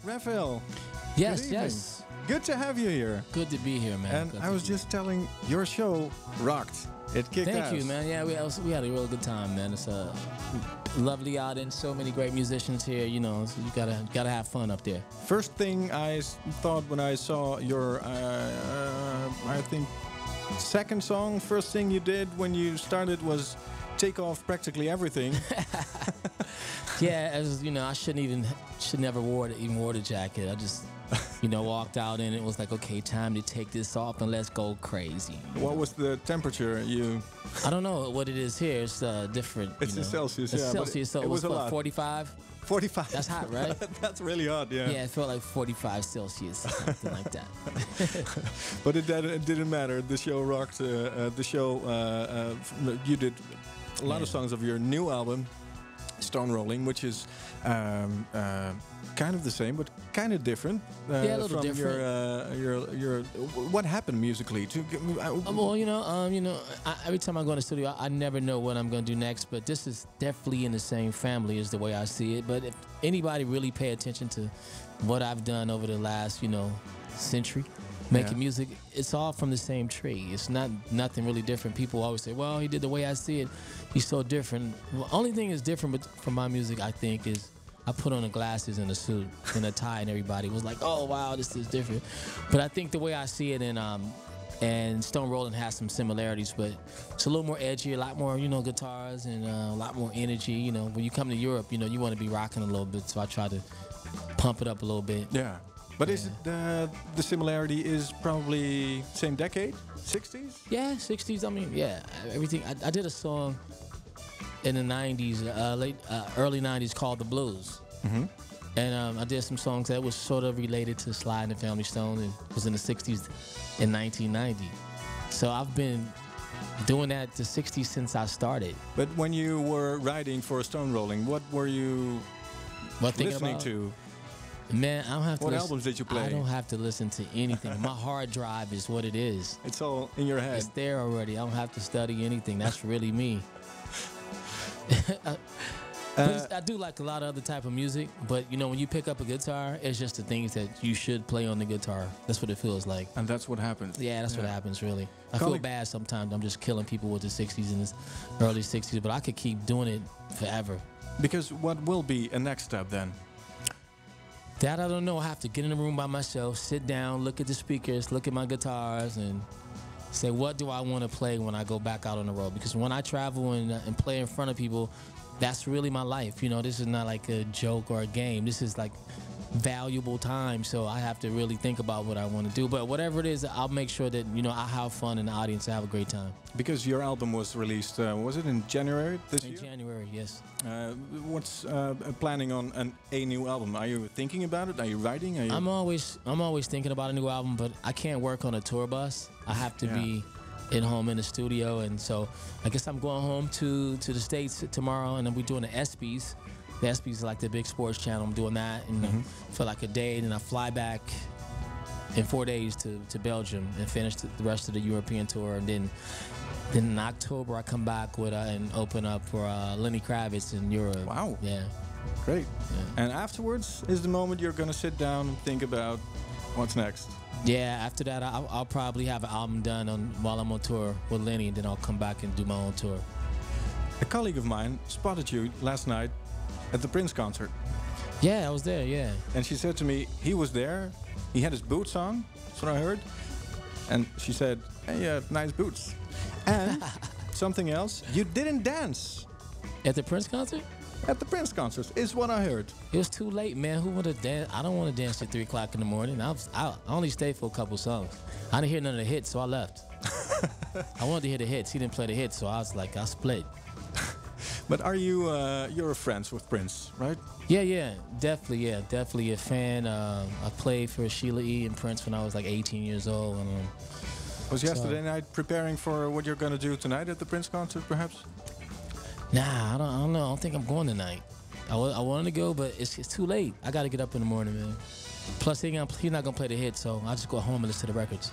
Raphael. Yes, Good evening. yes. Good to have you here. Good to be here, man. And Good I to was be just telling, your show rocked. It kicked ass. Thank you, man. Yeah, we had a real good time, man. It's a lovely audience. So many great musicians here. You know, so you gotta have fun up there. First thing I thought when I saw your, I think, second song, first thing you did when you started was take off practically everything. Yeah, as you know, I should never wore the jacket. I just, walked out and it was like, okay, time to take this off and let's go crazy. What was the temperature I don't know what it is here. It's different. It's in Celsius, it's yeah. Celsius, so it was what, a lot. 45? 45. That's hot, right? That's really hot, yeah. Yeah, it felt like 45 Celsius, something like that. But it didn't matter. The show rocked. You did a lot of songs of your new album, Stone Rolling, which is kind of the same, but kind of different. Yeah, a little from different. Your what happened musically? Every time I go in the studio, I never know what I'm going to do next, but this is definitely in the same family is the way I see it. But if anybody really pay attention to what I've done over the last, century, making music, it's all from the same tree. It's nothing really different. People always say, well, he did the way I see it. He's so different. Well, only thing is different from my music, I think, is I put on the glasses and a suit and a tie, and everybody was like, oh, wow, this is different. But I think the way I see it, and Stone Rolling has some similarities, but it's a little more edgy, a lot more, guitars and a lot more energy. When you come to Europe, you want to be rocking a little bit, so I try to pump it up a little bit. Yeah. But is it the similarity is probably same decade, 60s? Yeah, 60s. I mean, yeah, everything. I did a song in the 90s, early 90s called The Blues. Mm-hmm. And I did some songs that was sort of related to Sly and the Family Stone, and it was in the 60s in 1990. So I've been doing that the 60s since I started. But when you were writing for Stone Rolling, what were you listening to? Man, I don't have to. What albums did you play? I don't have to listen to anything. My hard drive is what it is. It's all in your head. It's there already. I don't have to study anything. That's really me. But I do like a lot of other type of music, but when you pick up a guitar, it's just the things that you should play on the guitar. That's what it feels like. And that's what happens. Yeah, that's what happens, really. I feel bad sometimes. I'm just killing people with the 60s and the early 60s, but I could keep doing it forever. Because what will be a next step then? That I don't know. I have to get in the room by myself, sit down, look at the speakers, look at my guitars, and say, what do I want to play when I go back out on the road? Because when I travel and play in front of people, that's really my life. This is not like a joke or a game. This is like valuable time, so I have to really think about what I want to do. But whatever it is, I'll make sure that I have fun and the audience have a great time. Because your album was released, was it in January this year? In January, yes. What's planning on a new album? Are you thinking about it? Are you writing? I'm always thinking about a new album, but I can't work on a tour bus. I have to be at home in the studio, and so I guess I'm going home to the States tomorrow, and then we're doing the ESPYs. The ESPYs is like the big sports channel. I'm doing that for like a day, and then I fly back in 4 days to Belgium and finish the rest of the European tour. And then in October I come back with and open up for Lenny Kravitz in Europe. Wow. Yeah. Great. Yeah. And afterwards is the moment you're going to sit down and think about what's next. Yeah, after that I'll probably have an album done while I'm on tour with Lenny, and then I'll come back and do my own tour. A colleague of mine spotted you last night at the Prince concert. Yeah, I was there, yeah. And she said to me, he was there, he had his boots on, that's what I heard. And she said, hey, nice boots. And something else, you didn't dance. At the Prince concert? At the Prince concert, is what I heard. It was too late, man. Who would have danced? I don't want to dance at 3 o'clock in the morning. I only stayed for a couple songs. I didn't hear none of the hits, so I left. I wanted to hear the hits. He didn't play the hits, so I was like, I split. But are you, you're friends with Prince, right? Yeah, definitely a fan. I played for Sheila E. and Prince when I was like 18 years old. And, was yesterday night preparing for what you're going to do tonight at the Prince concert, perhaps? Nah, I don't know. I don't think I'm going tonight. I wanted to go, but it's too late. I got to get up in the morning, man. Plus, he's not going to play the hit, so I'll just go home and listen to the records.